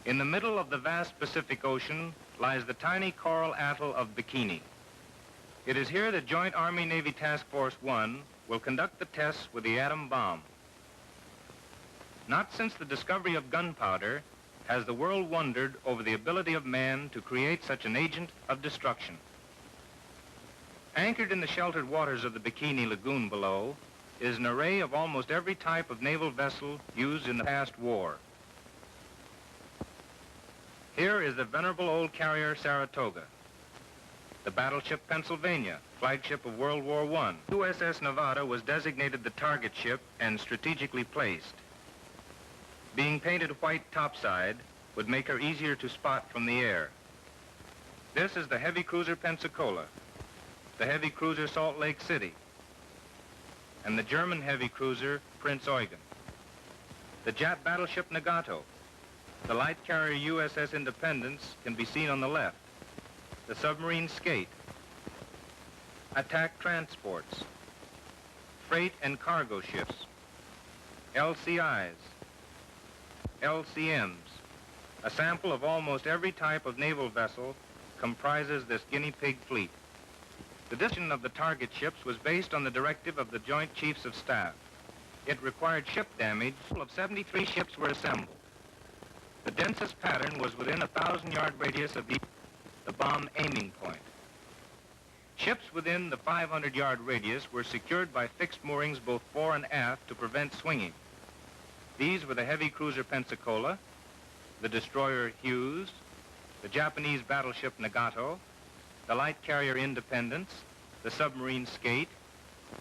In the middle of the vast Pacific Ocean lies the tiny coral atoll of Bikini. It is here that Joint Army-Navy Task Force 1 will conduct the tests with the atom bomb. Not since the discovery of gunpowder has the world wondered over the ability of man to create such an agent of destruction. Anchored in the sheltered waters of the Bikini Lagoon below is an array of almost every type of naval vessel used in the past war. Here is the venerable old carrier Saratoga, the battleship Pennsylvania, flagship of World War I. USS Nevada was designated the target ship and strategically placed. Being painted white topside would make her easier to spot from the air. This is the heavy cruiser Pensacola, the heavy cruiser Salt Lake City, and the German heavy cruiser Prince Eugen, the Jap battleship Nagato. The light carrier USS Independence can be seen on the left, the submarine Skate, attack transports, freight and cargo ships, LCIs, LCMs. A sample of almost every type of naval vessel comprises this guinea pig fleet. The decision of the target ships was based on the directive of the Joint Chiefs of Staff. It required ship damage. Of 73 ships were assembled. The densest pattern was within a 1,000-yard radius of the bomb aiming point. Ships within the 500-yard radius were secured by fixed moorings both fore and aft to prevent swinging. These were the heavy cruiser Pensacola, the destroyer Hughes, the Japanese battleship Nagato, the light carrier Independence, the submarine Skate,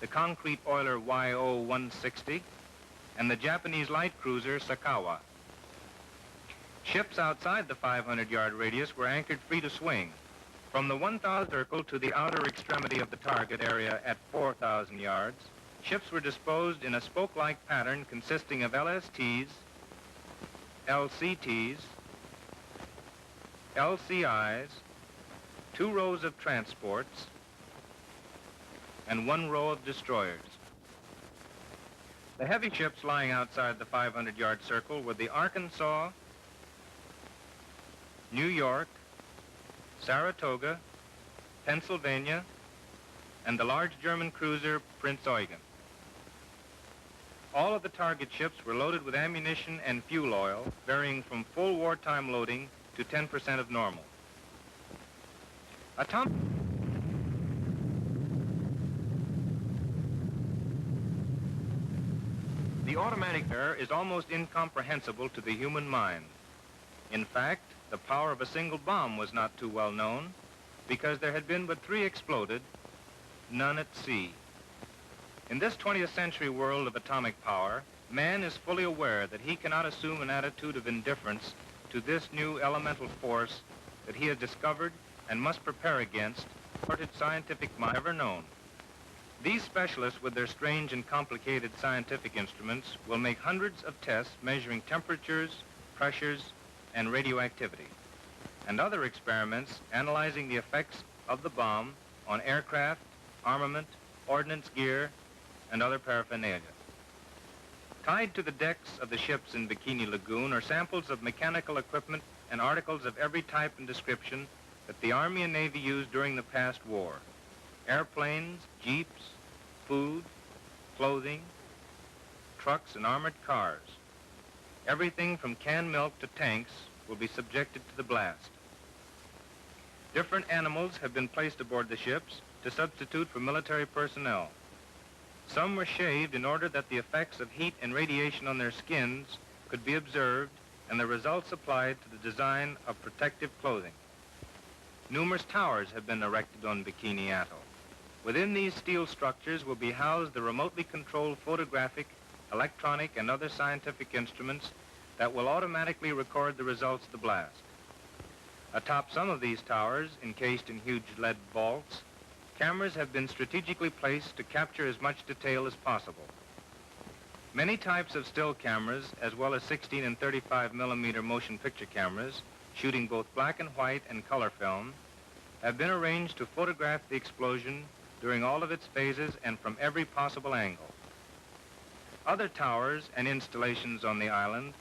the concrete oiler YO-160, and the Japanese light cruiser Sakawa. Ships outside the 500-yard radius were anchored free to swing. From the 1,000 circle to the outer extremity of the target area at 4,000 yards, ships were disposed in a spoke-like pattern consisting of LSTs, LCTs, LCIs, 2 rows of transports, and 1 row of destroyers. The heavy ships lying outside the 500-yard circle were the Arkansas, New York, Saratoga, Pennsylvania, and the large German cruiser Prince Eugen. All of the target ships were loaded with ammunition and fuel oil, varying from full wartime loading to 10% of normal. The automatic air is almost incomprehensible to the human mind. In fact, the power of a single bomb was not too well known because there had been but 3 exploded, none at sea. In this 20th century world of atomic power, man is fully aware that he cannot assume an attitude of indifference to this new elemental force that he has discovered and must prepare against the scientific mind ever known. These specialists with their strange and complicated scientific instruments will make hundreds of tests measuring temperatures, pressures, and radioactivity, and other experiments analyzing the effects of the bomb on aircraft, armament, ordnance gear, and other paraphernalia. Tied to the decks of the ships in Bikini Lagoon are samples of mechanical equipment and articles of every type and description that the Army and Navy used during the past war. Airplanes, jeeps, food, clothing, trucks, and armored cars. Everything from canned milk to tanks will be subjected to the blast. Different animals have been placed aboard the ships to substitute for military personnel. Some were shaved in order that the effects of heat and radiation on their skins could be observed and the results applied to the design of protective clothing. Numerous towers have been erected on Bikini Atoll. Within these steel structures will be housed the remotely controlled photographic, electronic, and other scientific instruments that will automatically record the results of the blast. Atop some of these towers, encased in huge lead vaults, cameras have been strategically placed to capture as much detail as possible. Many types of still cameras, as well as 16 and 35 millimeter motion picture cameras, shooting both black and white and color film, have been arranged to photograph the explosion during all of its phases and from every possible angle. Other towers and installations on the island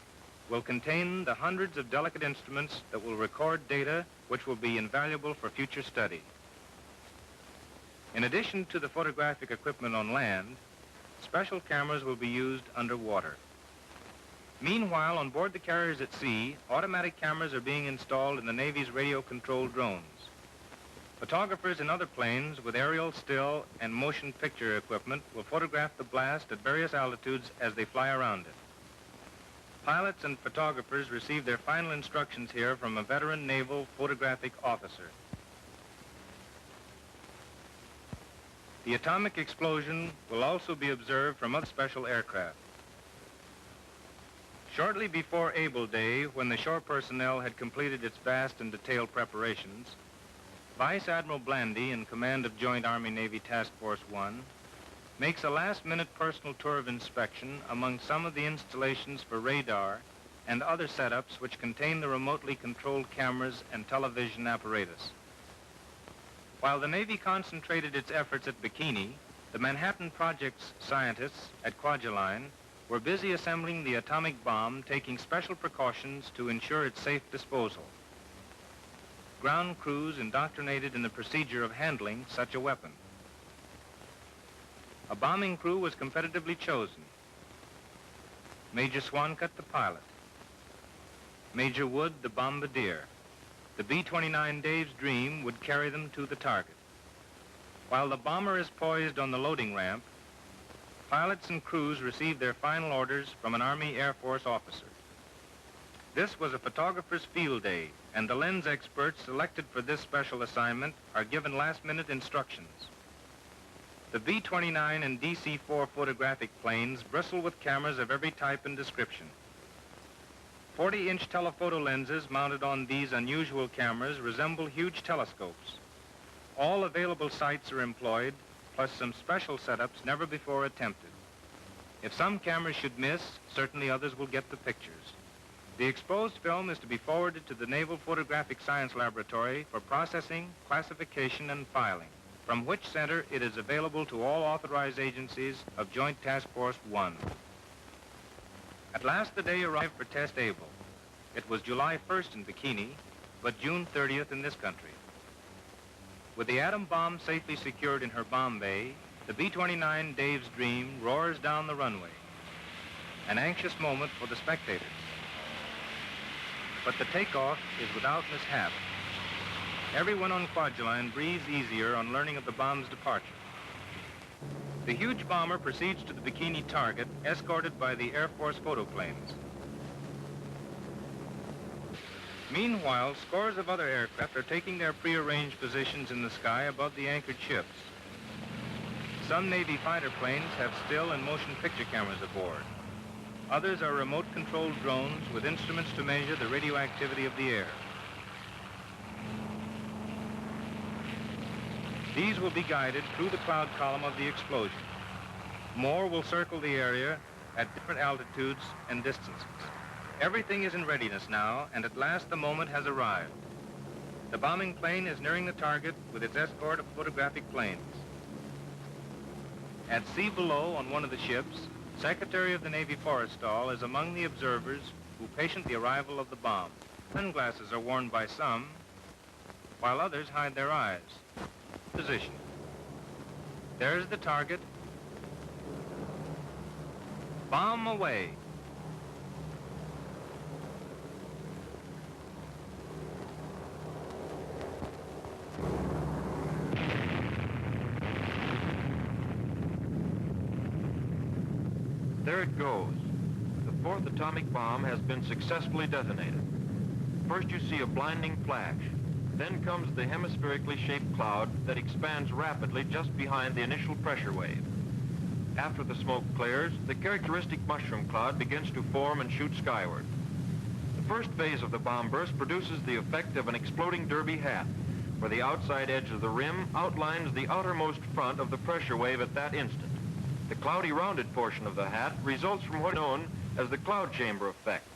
will contain the hundreds of delicate instruments that will record data which will be invaluable for future study. In addition to the photographic equipment on land, special cameras will be used underwater. Meanwhile, on board the carriers at sea, automatic cameras are being installed in the Navy's radio-controlled drones. Photographers in other planes with aerial, still, and motion picture equipment will photograph the blast at various altitudes as they fly around it. Pilots and photographers receive their final instructions here from a veteran naval photographic officer. The atomic explosion will also be observed from other special aircraft. Shortly before Able Day, when the shore personnel had completed its vast and detailed preparations, Vice Admiral Blandy, in command of Joint Army-Navy Task Force 1, makes a last-minute personal tour of inspection among some of the installations for radar and other setups which contain the remotely controlled cameras and television apparatus. While the Navy concentrated its efforts at Bikini, the Manhattan Project's scientists at Kwajalein were busy assembling the atomic bomb, taking special precautions to ensure its safe disposal. Ground crews indoctrinated in the procedure of handling such a weapon. A bombing crew was competitively chosen. Major Swancutt, the pilot. Major Wood, the bombardier. The B-29 Dave's Dream would carry them to the target. While the bomber is poised on the loading ramp, pilots and crews receive their final orders from an Army Air Force officer. This was a photographer's field day, and the lens experts selected for this special assignment are given last-minute instructions. The B-29 and DC-4 photographic planes bristle with cameras of every type and description. 40-inch telephoto lenses mounted on these unusual cameras resemble huge telescopes. All available sights are employed, plus some special setups never before attempted. If some cameras should miss, certainly others will get the pictures. The exposed film is to be forwarded to the Naval Photographic Science Laboratory for processing, classification, and filing, from which center it is available to all authorized agencies of Joint Task Force 1. At last the day arrived for Test Able. It was July 1st in Bikini, but June 30th in this country. With the atom bomb safely secured in her bomb bay, the B-29 Dave's Dream roars down the runway. An anxious moment for the spectators. But the takeoff is without mishap. Everyone on Kwajalein breathes easier on learning of the bomb's departure. The huge bomber proceeds to the Bikini target, escorted by the Air Force photoplanes. Meanwhile, scores of other aircraft are taking their prearranged positions in the sky above the anchored ships. Some Navy fighter planes have still and motion picture cameras aboard. Others are remote-controlled drones with instruments to measure the radioactivity of the air. These will be guided through the cloud column of the explosion. More will circle the area at different altitudes and distances. Everything is in readiness now, and at last the moment has arrived. The bombing plane is nearing the target with its escort of photographic planes. At sea below on one of the ships, Secretary of the Navy Forrestal is among the observers who patient the arrival of the bomb. Sunglasses are worn by some, while others hide their eyes. Position. There's the target. Bomb away. There it goes. The fourth atomic bomb has been successfully detonated. First you see a blinding flash. Then comes the hemispherically shaped cloud that expands rapidly just behind the initial pressure wave. After the smoke clears, the characteristic mushroom cloud begins to form and shoot skyward. The first phase of the bomb burst produces the effect of an exploding derby hat, where the outside edge of the rim outlines the outermost front of the pressure wave at that instant. The cloudy rounded portion of the hat results from what is known as the cloud chamber effect.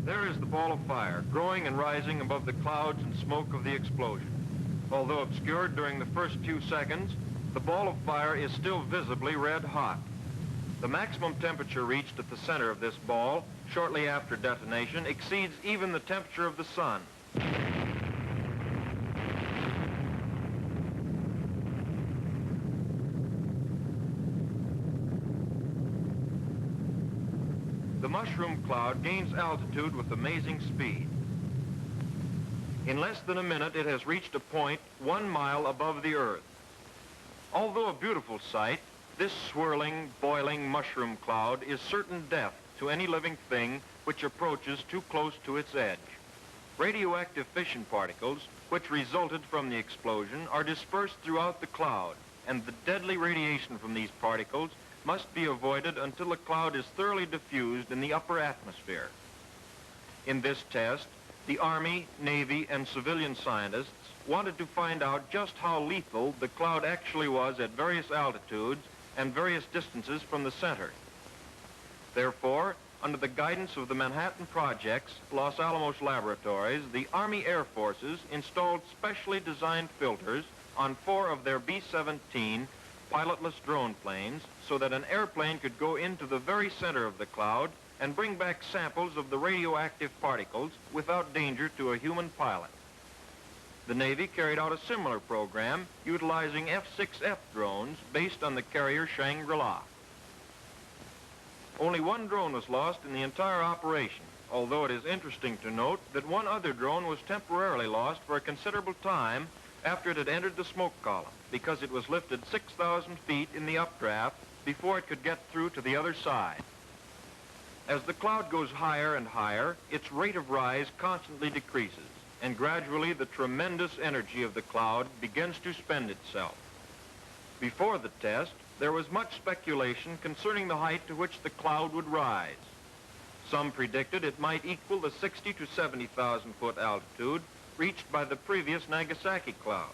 There is the ball of fire, growing and rising above the clouds and smoke of the explosion. Although obscured during the first few seconds, the ball of fire is still visibly red hot. The maximum temperature reached at the center of this ball, shortly after detonation, exceeds even the temperature of the sun. The mushroom cloud gains altitude with amazing speed. In less than a minute, it has reached a point 1 mile above the Earth. Although a beautiful sight, this swirling, boiling mushroom cloud is certain death to any living thing which approaches too close to its edge. Radioactive fission particles, which resulted from the explosion, are dispersed throughout the cloud, and the deadly radiation from these particles must be avoided until the cloud is thoroughly diffused in the upper atmosphere. In this test, the Army, Navy, and civilian scientists wanted to find out just how lethal the cloud actually was at various altitudes and various distances from the center. Therefore, under the guidance of the Manhattan Project's Los Alamos laboratories, the Army Air Forces installed specially designed filters on 4 of their B-17 pilotless drone planes so that an airplane could go into the very center of the cloud and bring back samples of the radioactive particles without danger to a human pilot. The Navy carried out a similar program utilizing F-6F drones based on the carrier Shangri-La. Only 1 drone was lost in the entire operation, although it is interesting to note that 1 other drone was temporarily lost for a considerable time after it had entered the smoke column, because it was lifted 6,000 feet in the updraft before it could get through to the other side. As the cloud goes higher and higher, its rate of rise constantly decreases, and gradually the tremendous energy of the cloud begins to spend itself. Before the test, there was much speculation concerning the height to which the cloud would rise. Some predicted it might equal the 60 to 70,000 foot altitude reached by the previous Nagasaki cloud.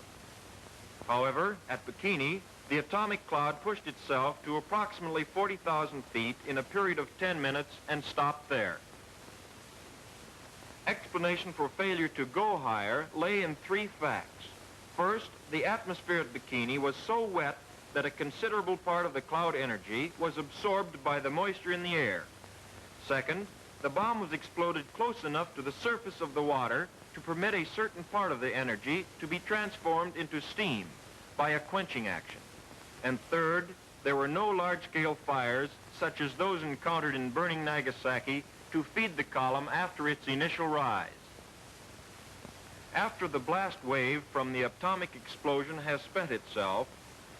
However, at Bikini, the atomic cloud pushed itself to approximately 40,000 feet in a period of 10 minutes and stopped there. Explanation for failure to go higher lay in 3 facts. First, the atmosphere at Bikini was so wet that a considerable part of the cloud energy was absorbed by the moisture in the air. Second, the bomb was exploded close enough to the surface of the water to permit a certain part of the energy to be transformed into steam by a quenching action. And third, there were no large-scale fires such as those encountered in burning Nagasaki to feed the column after its initial rise. After the blast wave from the atomic explosion has spent itself,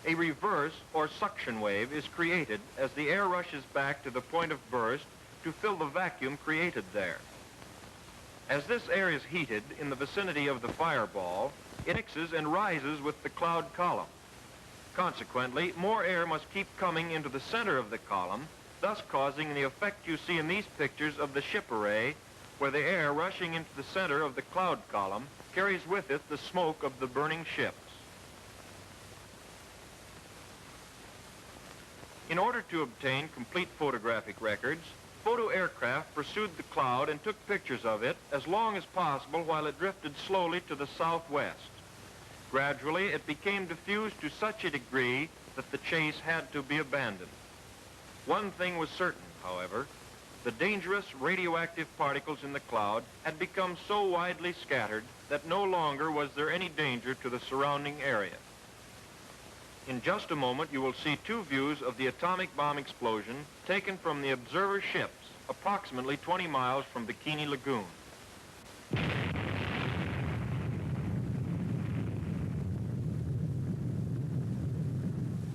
a reverse or suction wave is created as the air rushes back to the point of burst to fill the vacuum created there. As this air is heated in the vicinity of the fireball, it mixes and rises with the cloud column. Consequently, more air must keep coming into the center of the column, thus causing the effect you see in these pictures of the ship array, where the air rushing into the center of the cloud column carries with it the smoke of the burning ships. In order to obtain complete photographic records, photo aircraft pursued the cloud and took pictures of it as long as possible while it drifted slowly to the southwest. Gradually, it became diffused to such a degree that the chase had to be abandoned. One thing was certain, however: the dangerous radioactive particles in the cloud had become so widely scattered that no longer was there any danger to the surrounding area. In just a moment, you will see 2 views of the atomic bomb explosion taken from the observer ships approximately 20 miles from Bikini Lagoon.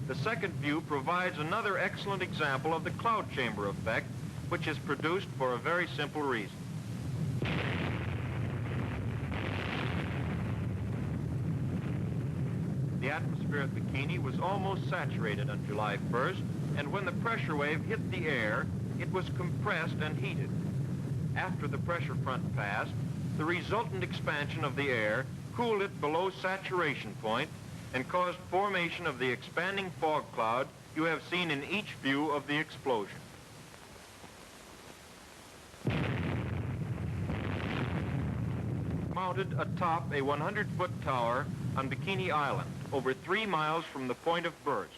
The second view provides another excellent example of the cloud chamber effect, which is produced for a very simple reason. The atmosphere at Bikini was almost saturated on July 1st, and when the pressure wave hit the air, it was compressed and heated. After the pressure front passed, the resultant expansion of the air cooled it below saturation point and caused formation of the expanding fog cloud you have seen in each view of the explosion. mounted atop a 100-foot tower on Bikini Island, over 3 miles from the point of burst.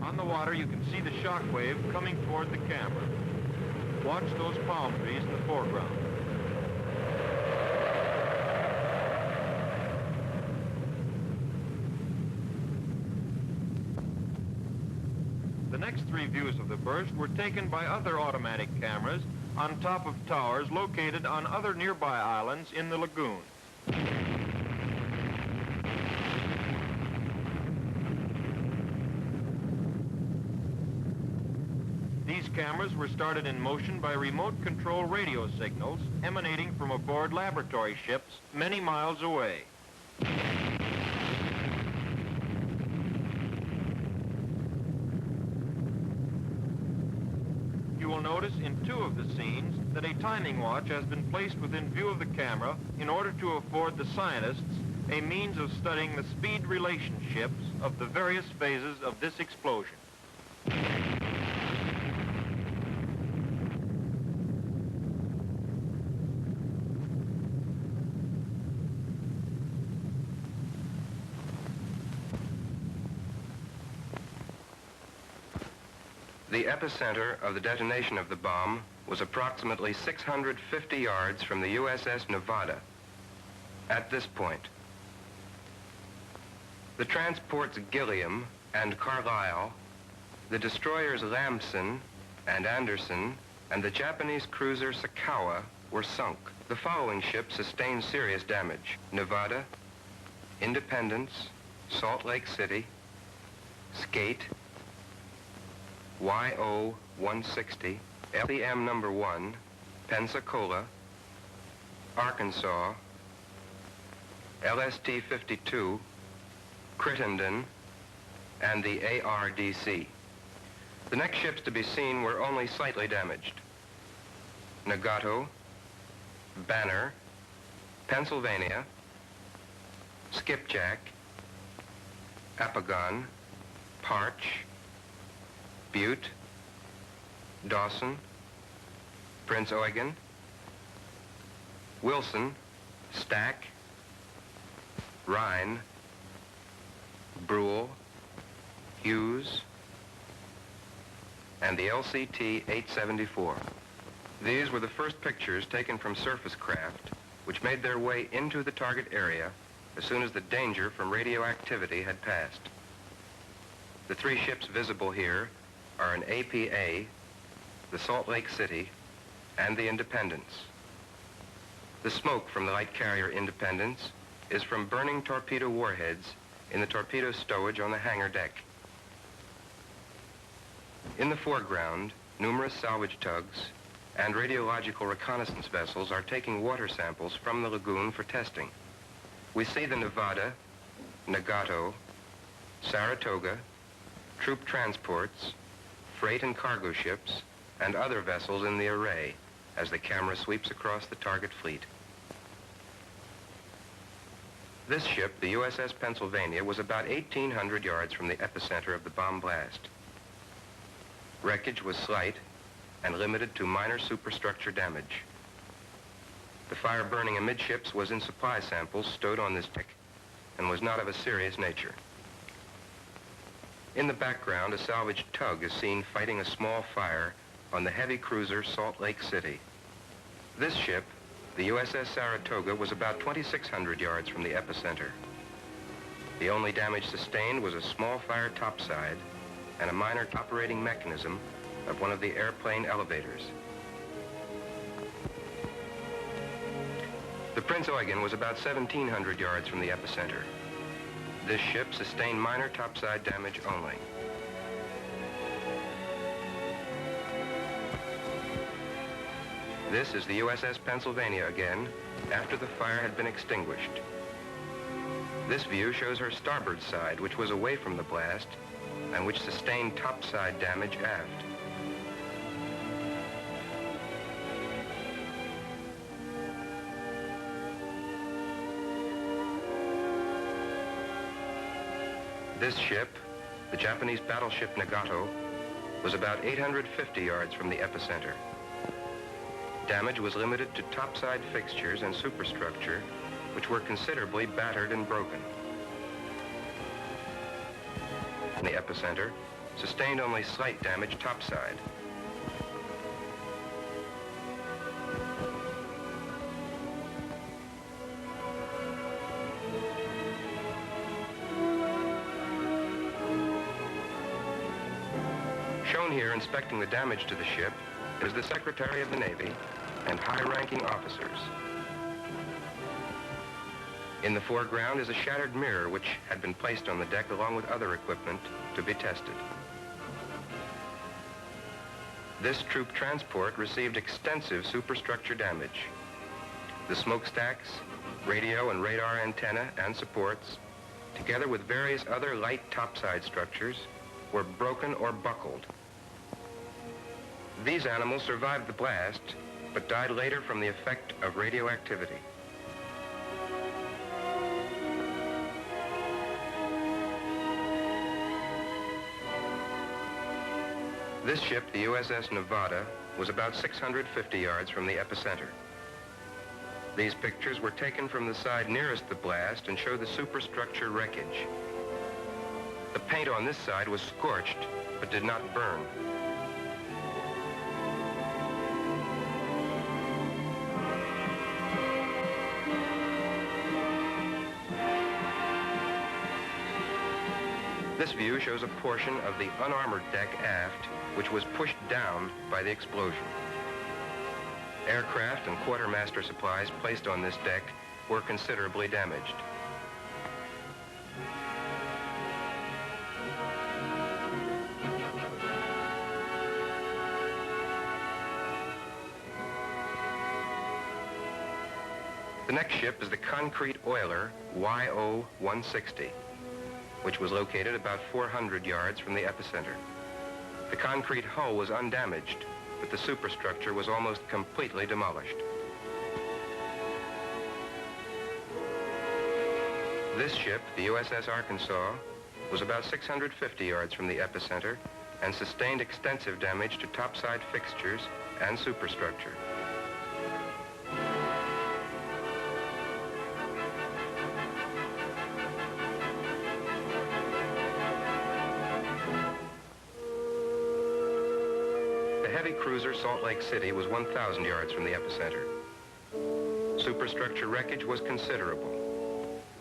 On the water, you can see the shock wave coming toward the camera. Watch those palm trees in the foreground. The next 3 views of the burst were taken by other automatic cameras on top of towers located on other nearby islands in the lagoon. These cameras were started in motion by remote control radio signals emanating from aboard laboratory ships many miles away. You will notice in 2 of the scenes that a timing watch has been placed within view of the camera in order to afford the scientists a means of studying the speed relationships of the various phases of this explosion. The epicenter of the detonation of the bomb was approximately 650 yards from the USS Nevada. At this point, the transports Gilliam and Carlisle, the destroyers Lamson and Anderson, and the Japanese cruiser Sakawa were sunk. The following ships sustained serious damage: Nevada, Independence, Salt Lake City, Skate, YO-160, LEM number 1, Pensacola, Arkansas, LST-52, Crittenden, and the ARDC. The next ships to be seen were only slightly damaged: Nagato, Banner, Pennsylvania, Skipjack, Apagon, Parch, Butte, Dawson, Prince Eugen, Wilson, Stack, Rhine, Brule, Hughes, and the LCT-874. These were the first pictures taken from surface craft, which made their way into the target area as soon as the danger from radioactivity had passed. The 3 ships visible here are an APA, the Salt Lake City, and the Independence. The smoke from the light carrier Independence is from burning torpedo warheads in the torpedo stowage on the hangar deck. In the foreground, numerous salvage tugs and radiological reconnaissance vessels are taking water samples from the lagoon for testing. We see the Nevada, Nagato, Saratoga, troop transports, freight and cargo ships, and other vessels in the array as the camera sweeps across the target fleet. This ship, the USS Pennsylvania, was about 1,800 yards from the epicenter of the bomb blast. Wreckage was slight and limited to minor superstructure damage. The fire burning amidships was in supply samples stowed on this deck and was not of a serious nature. In the background, a salvage tug is seen fighting a small fire on the heavy cruiser Salt Lake City. This ship, the USS Saratoga, was about 2,600 yards from the epicenter. The only damage sustained was a small fire topside and a minor operating mechanism of one of the airplane elevators. The Prince Eugen was about 1,700 yards from the epicenter. This ship sustained minor topside damage only. This is the USS Pennsylvania again, after the fire had been extinguished. This view shows her starboard side, which was away from the blast, and which sustained topside damage aft. This ship, the Japanese battleship Nagato, was about 850 yards from the epicenter. Damage was limited to topside fixtures and superstructure, which were considerably battered and broken. The epicenter sustained only slight damage topside. Shown here inspecting the damage to the ship is the Secretary of the Navy and high-ranking officers. In the foreground is a shattered mirror which had been placed on the deck along with other equipment to be tested. This troop transport received extensive superstructure damage. The smokestacks, radio and radar antenna and supports, together with various other light topside structures, were broken or buckled. These animals survived the blast, but died later from the effect of radioactivity. This ship, the USS Nevada, was about 650 yards from the epicenter. These pictures were taken from the side nearest the blast and show the superstructure wreckage. The paint on this side was scorched, but did not burn. This view shows a portion of the unarmored deck aft, which was pushed down by the explosion. Aircraft and quartermaster supplies placed on this deck were considerably damaged. The next ship is the concrete oiler YO-160, which was located about 400 yards from the epicenter. The concrete hull was undamaged, but the superstructure was almost completely demolished. This ship, the USS Arkansas, was about 650 yards from the epicenter and sustained extensive damage to topside fixtures and superstructure. The heavy cruiser Salt Lake City was 1,000 yards from the epicenter. Superstructure wreckage was considerable.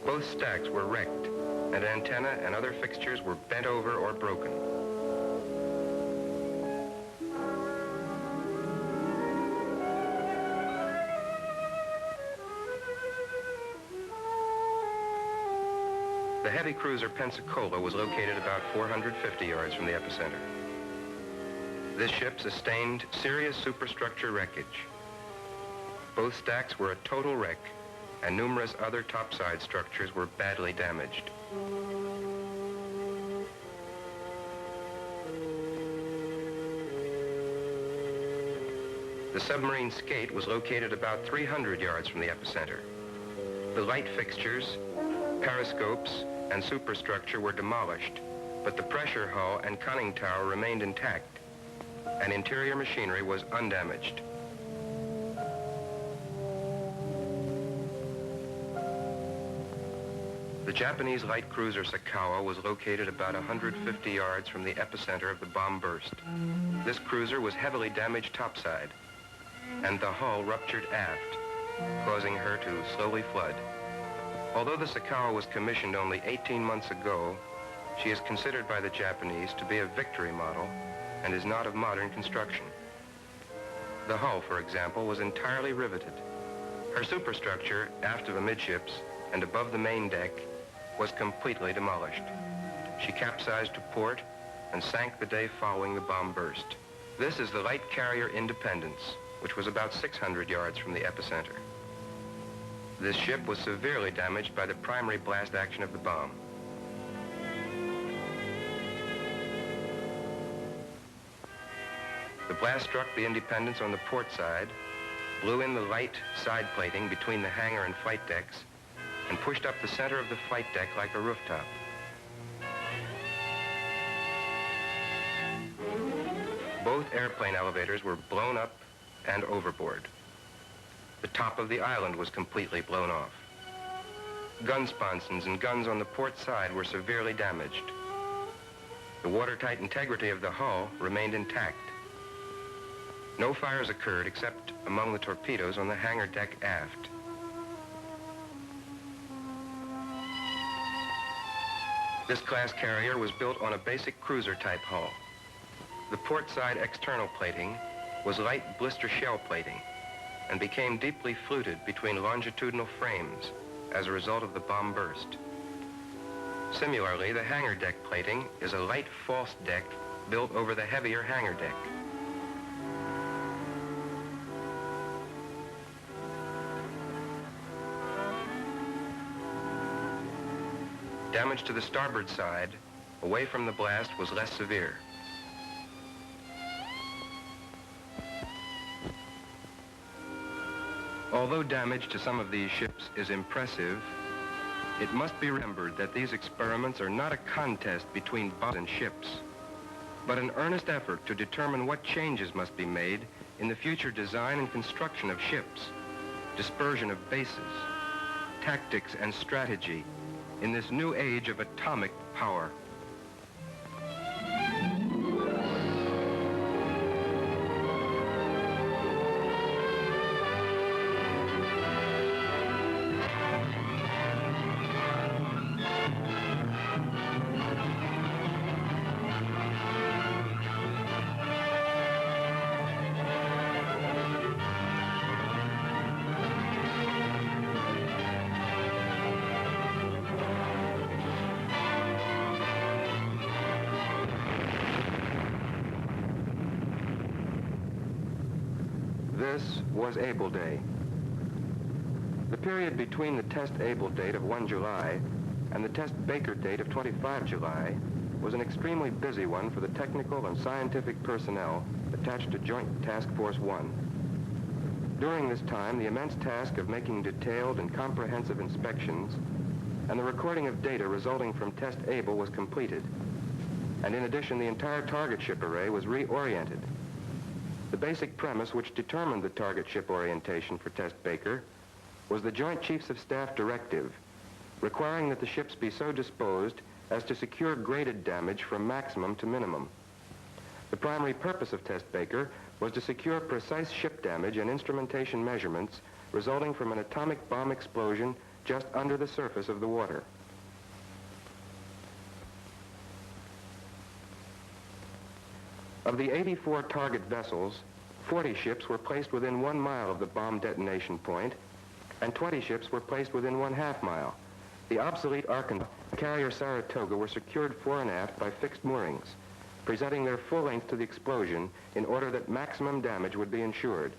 Both stacks were wrecked, and antenna and other fixtures were bent over or broken. The heavy cruiser Pensacola was located about 450 yards from the epicenter. This ship sustained serious superstructure wreckage. Both stacks were a total wreck, and numerous other topside structures were badly damaged. The submarine Skate was located about 300 yards from the epicenter. The light fixtures, periscopes, and superstructure were demolished, but the pressure hull and conning tower remained intact, and interior machinery was undamaged. The Japanese light cruiser Sakawa was located about 150 yards from the epicenter of the bomb burst. This cruiser was heavily damaged topside, and the hull ruptured aft, causing her to slowly flood. Although the Sakawa was commissioned only 18 months ago, she is considered by the Japanese to be a victory model and is not of modern construction. The hull, for example, was entirely riveted. Her superstructure, aft of amidships and above the main deck, was completely demolished. She capsized to port and sank the day following the bomb burst. This is the light carrier Independence, which was about 600 yards from the epicenter. This ship was severely damaged by the primary blast action of the bomb. The blast struck the Independence on the port side, blew in the light side plating between the hangar and flight decks, and pushed up the center of the flight deck like a rooftop. both airplane elevators were blown up and overboard. The top of the island was completely blown off. Gun sponsons and guns on the port side were severely damaged. The watertight integrity of the hull remained intact. No fires occurred except among the torpedoes on the hangar deck aft. This class carrier was built on a basic cruiser-type hull. The port side external plating was light blister shell plating and became deeply fluted between longitudinal frames as a result of the bomb burst. Similarly, the hangar deck plating is a light false deck built over the heavier hangar deck. Damage to the starboard side, away from the blast, was less severe. Although damage to some of these ships is impressive, it must be remembered that these experiments are not a contest between bombs and ships, but an earnest effort to determine what changes must be made in the future design and construction of ships, dispersion of bases, tactics and strategy in this new age of atomic power. This was Able Day. The period between the test Able date of 1 July and the test Baker date of 25 July was an extremely busy one for the technical and scientific personnel attached to Joint Task Force 1. During this time, the immense task of making detailed and comprehensive inspections and the recording of data resulting from test Able was completed. And in addition, the entire target ship array was reoriented. The basic premise which determined the target ship orientation for Test Baker was the Joint Chiefs of Staff directive, requiring that the ships be so disposed as to secure graded damage from maximum to minimum. The primary purpose of Test Baker was to secure precise ship damage and instrumentation measurements resulting from an atomic bomb explosion just under the surface of the water. Of the 84 target vessels, 40 ships were placed within 1 mile of the bomb detonation point, and 20 ships were placed within 1/2 mile. The obsolete Arkansas and carrier Saratoga were secured fore and aft by fixed moorings, presenting their full length to the explosion in order that maximum damage would be ensured.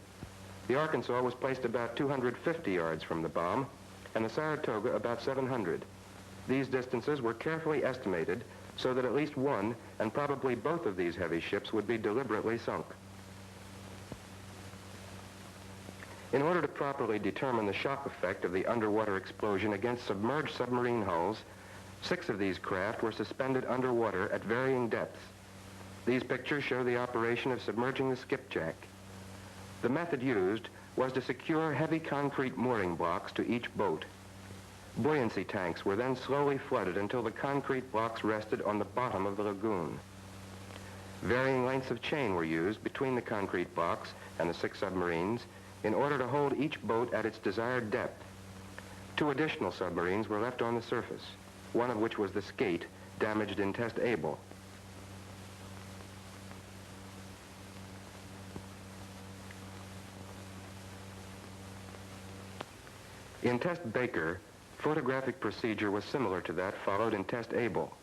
The Arkansas was placed about 250 yards from the bomb, and the Saratoga about 700. These distances were carefully estimated so that at least one, and probably both of these heavy ships would be deliberately sunk. In order to properly determine the shock effect of the underwater explosion against submerged submarine hulls, 6 of these craft were suspended underwater at varying depths. These pictures show the operation of submerging the skipjack. The method used was to secure heavy concrete mooring blocks to each boat. Buoyancy tanks were then slowly flooded until the concrete blocks rested on the bottom of the lagoon. Varying lengths of chain were used between the concrete blocks and the 6 submarines in order to hold each boat at its desired depth. 2 additional submarines were left on the surface, one of which was the Skate, damaged in Test Able. In Test Baker, photographic procedure was similar to that followed in Test Able.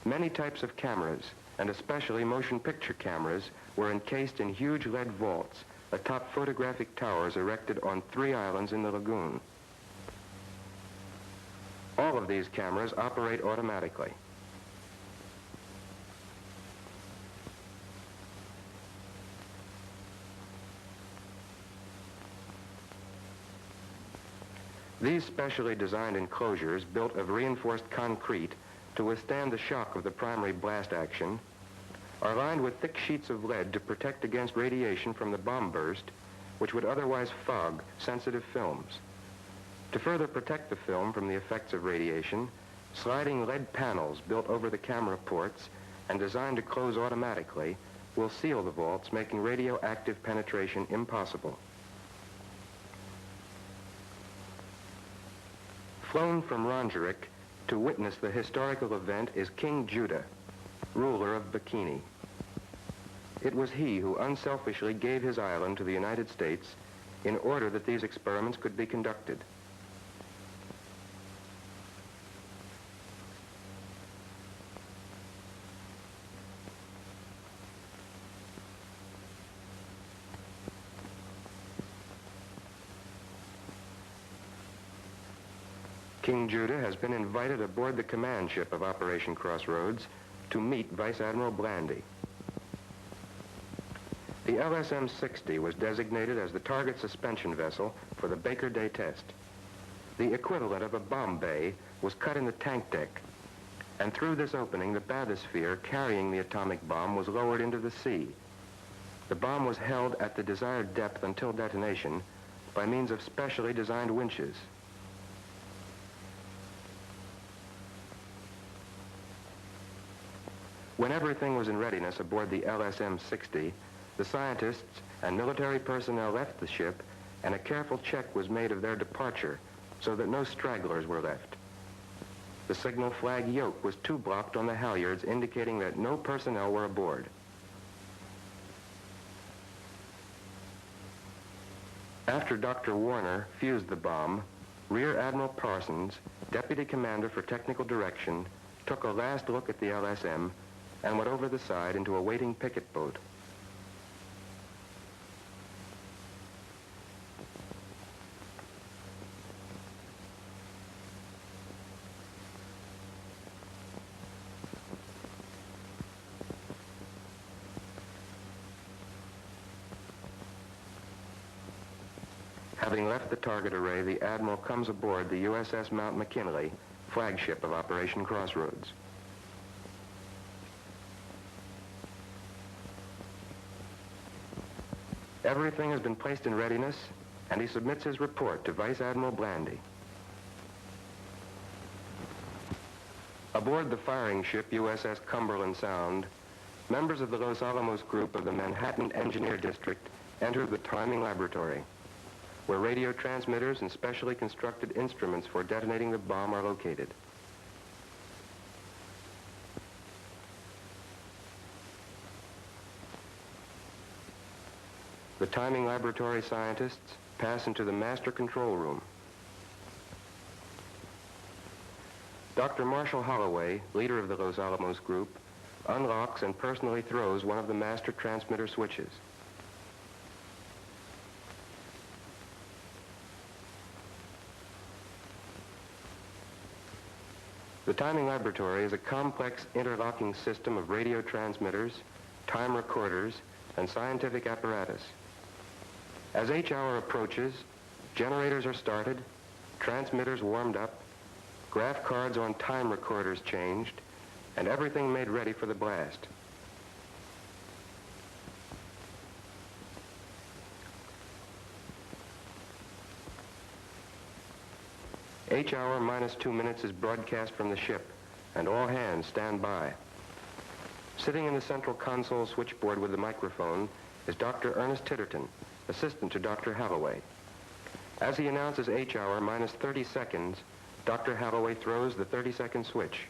Many types of cameras, and especially motion picture cameras, were encased in huge lead vaults atop photographic towers erected on 3 islands in the lagoon. All of these cameras operate automatically. These specially designed enclosures, built of reinforced concrete to withstand the shock of the primary blast action, are lined with thick sheets of lead to protect against radiation from the bomb burst, which would otherwise fog sensitive films. To further protect the film from the effects of radiation, sliding lead panels built over the camera ports and designed to close automatically will seal the vaults, making radioactive penetration impossible. Flown from Rongerik to witness the historical event is King Judah, ruler of Bikini. It was he who unselfishly gave his island to the United States in order that these experiments could be conducted. King Judah has been invited aboard the command ship of Operation Crossroads to meet Vice Admiral Blandy. The LSM-60 was designated as the target suspension vessel for the Baker Day test. The equivalent of a bomb bay was cut in the tank deck, and through this opening, the bathysphere carrying the atomic bomb was lowered into the sea. The bomb was held at the desired depth until detonation by means of specially designed winches. When everything was in readiness aboard the LSM-60, the scientists and military personnel left the ship, and a careful check was made of their departure so that no stragglers were left. The signal flag yoke was two-blocked on the halyards, indicating that no personnel were aboard. After Dr. Warner fused the bomb, Rear Admiral Parsons, Deputy Commander for Technical Direction, took a last look at the LSM and went over the side into a waiting picket boat. Having left the target array, the Admiral comes aboard the USS Mount McKinley, flagship of Operation Crossroads. Everything has been placed in readiness, and he submits his report to Vice Admiral Blandy. Aboard the firing ship USS Cumberland Sound, members of the Los Alamos group of the Manhattan Engineer District enter the timing laboratory, where radio transmitters and specially constructed instruments for detonating the bomb are located. The timing laboratory scientists pass into the master control room. Dr. Marshall Holloway, leader of the Los Alamos group, unlocks and personally throws one of the master transmitter switches. The timing laboratory is a complex interlocking system of radio transmitters, time recorders, and scientific apparatus. As H hour approaches, generators are started, transmitters warmed up, graph cards on time recorders changed, and everything made ready for the blast. H hour minus 2 minutes is broadcast from the ship, and all hands stand by. Sitting in the central console switchboard with the microphone is Dr. Ernest Titterton, assistant to Dr. Holloway. As he announces H hour minus 30 seconds, Dr. Holloway throws the 30-second switch.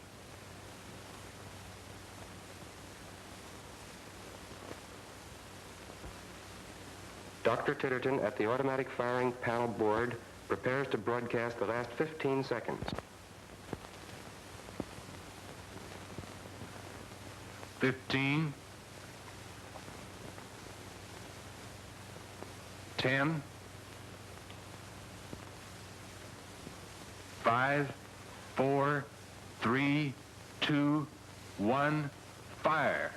Dr. Titterton at the automatic firing panel board prepares to broadcast the last 15 seconds. 15, 10, 5, 4, 3, 2, 1, fire.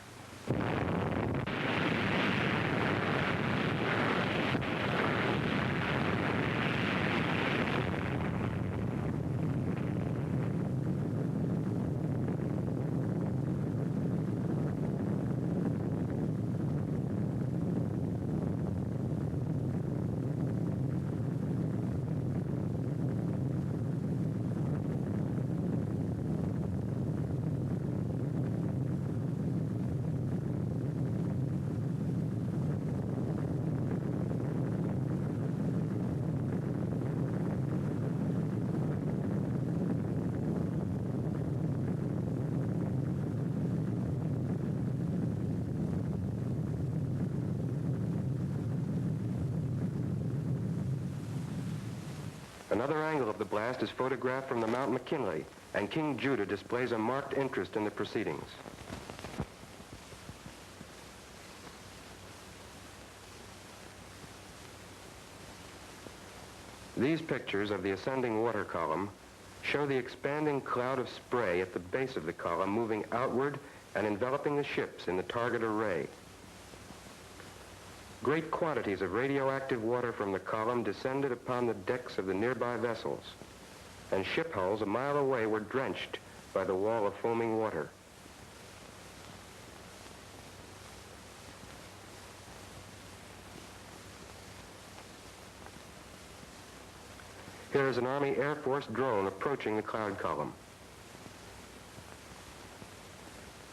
Another angle of the blast is photographed from the Mount McKinley, and King Judah displays a marked interest in the proceedings. These pictures of the ascending water column show the expanding cloud of spray at the base of the column moving outward and enveloping the ships in the target array. Great quantities of radioactive water from the column descended upon the decks of the nearby vessels, and ship hulls a mile away were drenched by the wall of foaming water. Here is an Army Air Force drone approaching the cloud column.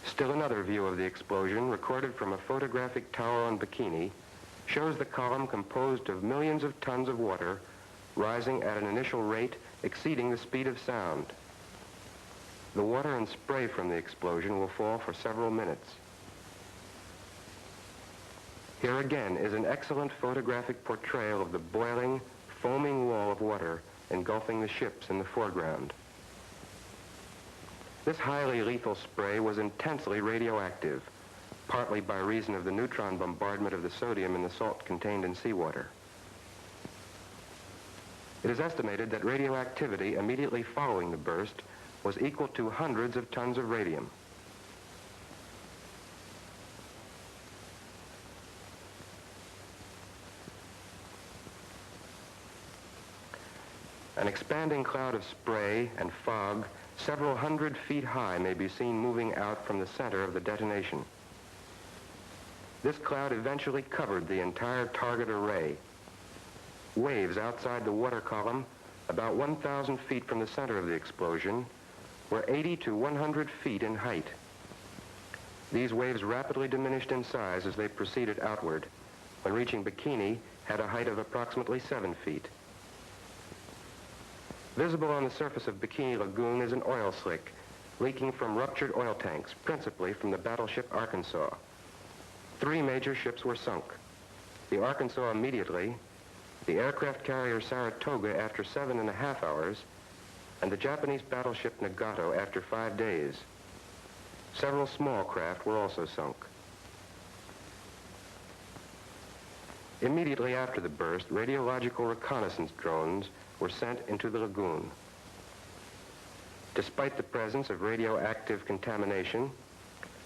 Still another view of the explosion, recorded from a photographic tower on Bikini, shows the column composed of millions of tons of water rising at an initial rate exceeding the speed of sound. The water and spray from the explosion will fall for several minutes. Here again is an excellent photographic portrayal of the boiling, foaming wall of water engulfing the ships in the foreground. This highly lethal spray was intensely radioactive, partly by reason of the neutron bombardment of the sodium in the salt contained in seawater. It is estimated that radioactivity immediately following the burst was equal to hundreds of tons of radium. An expanding cloud of spray and fog several hundred feet high may be seen moving out from the center of the detonation. This cloud eventually covered the entire target array. Waves outside the water column, about 1,000 feet from the center of the explosion, were 80 to 100 feet in height. These waves rapidly diminished in size as they proceeded outward. When reaching Bikini, had a height of approximately 7 feet. Visible on the surface of Bikini Lagoon is an oil slick, leaking from ruptured oil tanks, principally from the battleship Arkansas. 3 major ships were sunk. The Arkansas immediately, the aircraft carrier Saratoga after 7.5 hours, and the Japanese battleship Nagato after 5 days. Several small craft were also sunk. Immediately after the burst, radiological reconnaissance drones were sent into the lagoon. Despite the presence of radioactive contamination,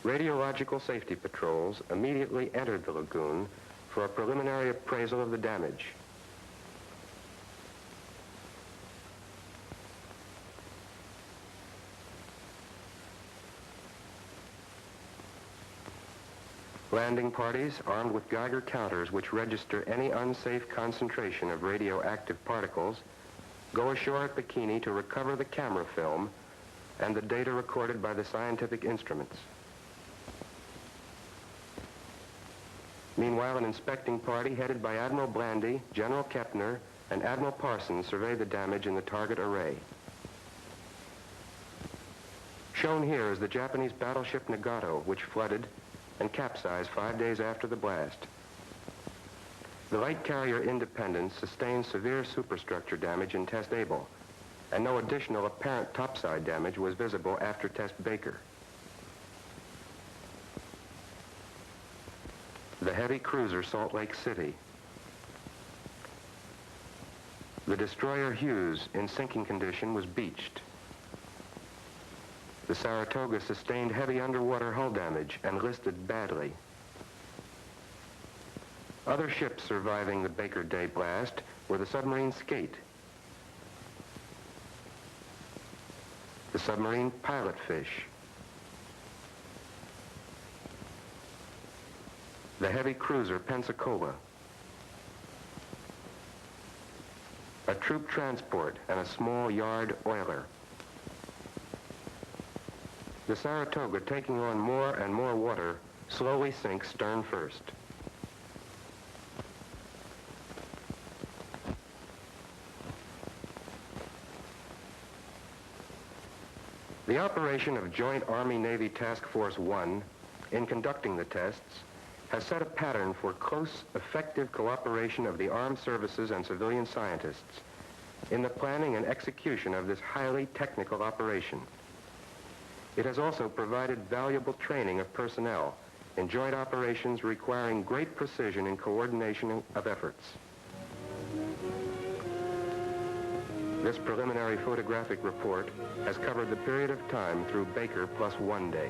radiological safety patrols immediately entered the lagoon for a preliminary appraisal of the damage. Landing parties, armed with Geiger counters which register any unsafe concentration of radioactive particles, go ashore at Bikini to recover the camera film and the data recorded by the scientific instruments. Meanwhile, an inspecting party headed by Admiral Blandy, General Kepner, and Admiral Parsons survey the damage in the target array. Shown here is the Japanese battleship Nagato, which flooded and capsized 5 days after the blast. The light carrier Independence sustained severe superstructure damage in Test Able, and no additional apparent topside damage was visible after Test Baker. The heavy cruiser Salt Lake City. The destroyer Hughes, in sinking condition, was beached. The Saratoga sustained heavy underwater hull damage and listed badly. Other ships surviving the Baker Day blast were the submarine Skate, the submarine Pilotfish, the heavy cruiser Pensacola, a troop transport, and a small yard oiler. The Saratoga, taking on more and more water, slowly sinks stern first. The operation of Joint Army-Navy Task Force 1, in conducting the tests, has set a pattern for close, effective cooperation of the armed services and civilian scientists, in the planning and execution of this highly technical operation. It has also provided valuable training of personnel in joint operations requiring great precision and coordination of efforts. This preliminary photographic report has covered the period of time through Baker plus 1 day.